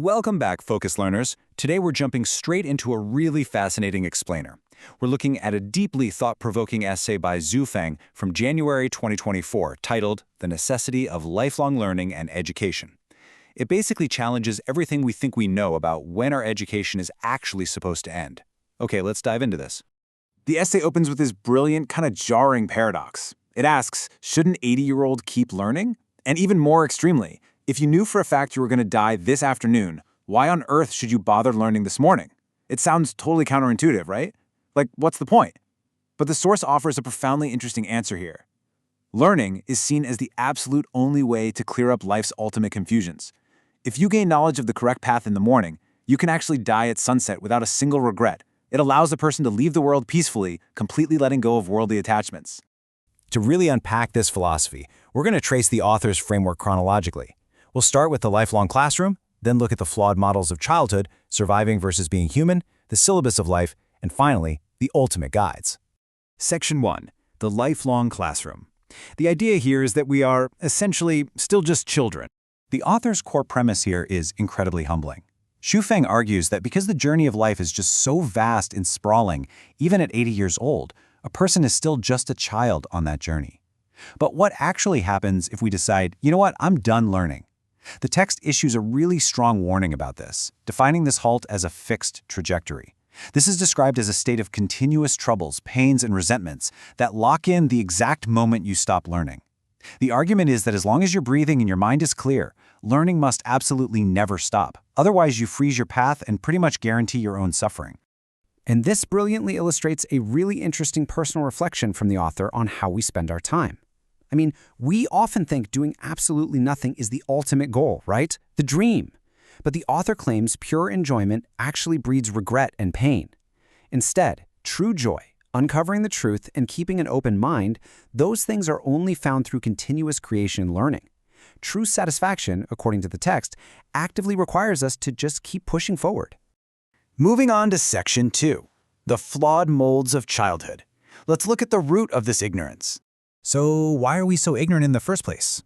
Welcome back, Focus Learners. Today we're jumping straight into a really fascinating explainer. We're looking at a deeply thought-provoking essay by Zhu Feng from January 2024 titled The Necessity of Lifelong Learning and Education. It basically challenges everything we think we know about when our education is actually supposed to end. Okay, let's dive into this. The essay opens with this brilliant, kind of jarring paradox. It asks, should an 80-year-old keep learning? And even more extremely, if you knew for a fact you were going to die this afternoon, why on earth should you bother learning this morning? It sounds totally counterintuitive, right? Like, what's the point? But the source offers a profoundly interesting answer here. Learning is seen as the absolute only way to clear up life's ultimate confusions. If you gain knowledge of the correct path in the morning, you can actually die at sunset without a single regret. It allows the person to leave the world peacefully, completely letting go of worldly attachments. To really unpack this philosophy, we're going to trace the author's framework chronologically. We'll start with the lifelong classroom, then look at the flawed models of childhood, surviving versus being human, the syllabus of life, and finally, the ultimate guides. Section 1. The lifelong classroom. The idea here is that we are, essentially, still just children. The author's core premise here is incredibly humbling. Zhu Feng argues that because the journey of life is just so vast and sprawling, even at 80 years old, a person is still just a child on that journey. But what actually happens if we decide, you know what, I'm done learning? The text issues a really strong warning about this, defining this halt as a fixed trajectory. This is described as a state of continuous troubles, pains, and resentments that lock in the exact moment you stop learning. The argument is that as long as you're breathing and your mind is clear, learning must absolutely never stop. Otherwise, you freeze your path and pretty much guarantee your own suffering. And this brilliantly illustrates a really interesting personal reflection from the author on how we spend our time. I mean, we often think doing absolutely nothing is the ultimate goal, right? The dream. But the author claims pure enjoyment actually breeds regret and pain. Instead, true joy, uncovering the truth, and keeping an open mind, those things are only found through continuous creation and learning. True satisfaction, according to the text, actively requires us to just keep pushing forward. Moving on to Section 2. The flawed molds of childhood. Let's look at the root of this ignorance. So why are we so ignorant in the first place?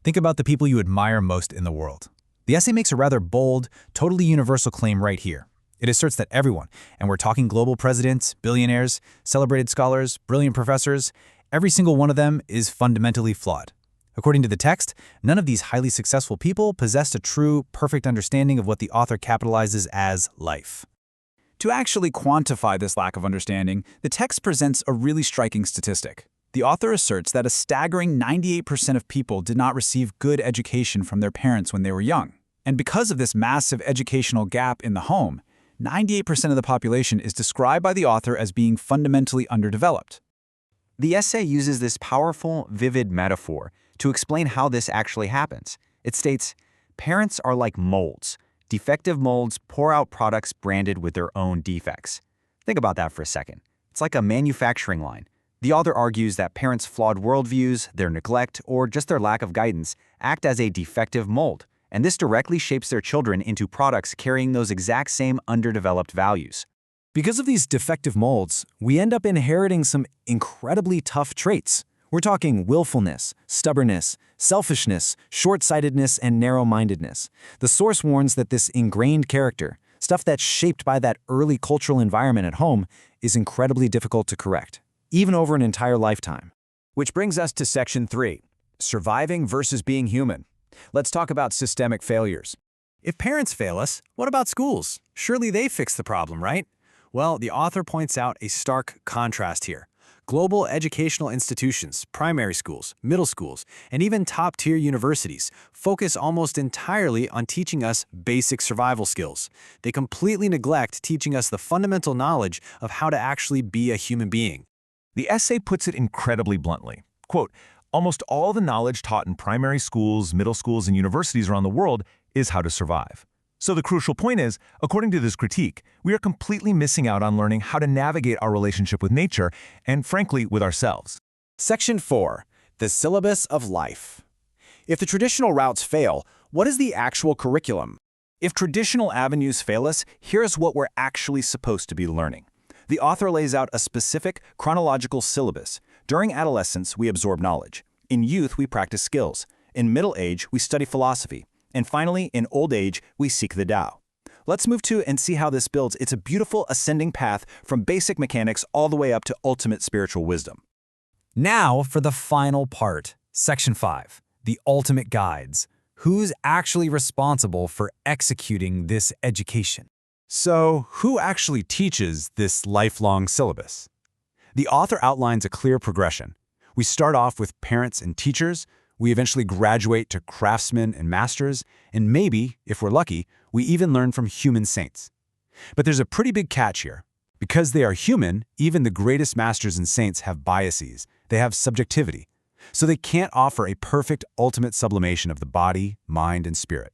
Think about the people you admire most in the world. The essay makes a rather bold, totally universal claim right here. It asserts that everyone, and we're talking global presidents, billionaires, celebrated scholars, brilliant professors, every single one of them is fundamentally flawed. According to the text, none of these highly successful people possessed a true, perfect understanding of what the author capitalizes as life. To actually quantify this lack of understanding, the text presents a really striking statistic. The author asserts that a staggering 98% of people did not receive good education from their parents when they were young. And because of this massive educational gap in the home, 98% of the population is described by the author as being fundamentally underdeveloped. The essay uses this powerful, vivid metaphor to explain how this actually happens. It states, parents are like molds. Defective molds pour out products branded with their own defects. Think about that for a second. It's like a manufacturing line. The author argues that parents' flawed worldviews, their neglect, or just their lack of guidance act as a defective mold, and this directly shapes their children into products carrying those exact same underdeveloped values. Because of these defective molds, we end up inheriting some incredibly tough traits. We're talking willfulness, stubbornness, selfishness, short-sightedness, and narrow-mindedness. The source warns that this ingrained character, stuff that's shaped by that early cultural environment at home, is incredibly difficult to correct, even over an entire lifetime. Which brings us to Section 3, surviving versus being human. Let's talk about systemic failures. If parents fail us, what about schools? Surely they fix the problem, right? Well, the author points out a stark contrast here. Global educational institutions, primary schools, middle schools, and even top-tier universities focus almost entirely on teaching us basic survival skills. They completely neglect teaching us the fundamental knowledge of how to actually be a human being. The essay puts it incredibly bluntly. Quote, almost all the knowledge taught in primary schools, middle schools, and universities around the world is how to survive. So the crucial point is, according to this critique, we are completely missing out on learning how to navigate our relationship with nature and, frankly, with ourselves. Section 4. The syllabus of life. If the traditional routes fail, what is the actual curriculum? If traditional avenues fail us, here's what we're actually supposed to be learning. The author lays out a specific chronological syllabus. During adolescence, we absorb knowledge. In youth, we practice skills. In middle age, we study philosophy. And finally, in old age, we seek the Tao. Let's move to and see how this builds. It's a beautiful ascending path from basic mechanics all the way up to ultimate spiritual wisdom. Now for the final part, Section 5, the ultimate guides. Who's actually responsible for executing this education? So, who actually teaches this lifelong syllabus? The author outlines a clear progression. We start off with parents and teachers, we eventually graduate to craftsmen and masters, and maybe, if we're lucky, we even learn from human saints. But there's a pretty big catch here. Because they are human, even the greatest masters and saints have biases. They have subjectivity. So they can't offer a perfect ultimate sublimation of the body, mind, and spirit.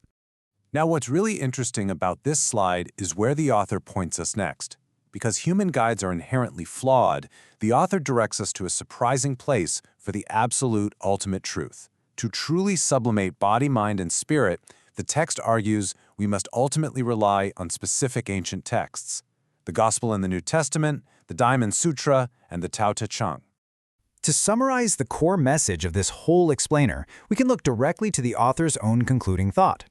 Now, what's really interesting about this slide is where the author points us next. Because human guides are inherently flawed, the author directs us to a surprising place for the absolute ultimate truth. To truly sublimate body, mind, and spirit, the text argues we must ultimately rely on specific ancient texts: the Gospel in the New Testament, the Diamond Sutra, and the Tao Te Ching. To summarize the core message of this whole explainer, we can look directly to the author's own concluding thought.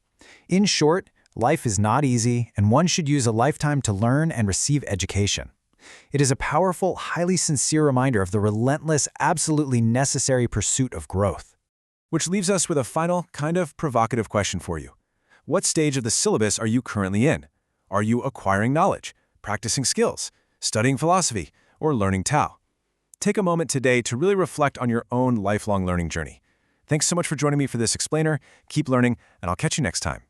In short, life is not easy, and one should use a lifetime to learn and receive education. It is a powerful, highly sincere reminder of the relentless, absolutely necessary pursuit of growth. Which leaves us with a final, kind of provocative question for you. What stage of the syllabus are you currently in? Are you acquiring knowledge, practicing skills, studying philosophy, or learning Tao? Take a moment today to really reflect on your own lifelong learning journey. Thanks so much for joining me for this explainer. Keep learning, and I'll catch you next time.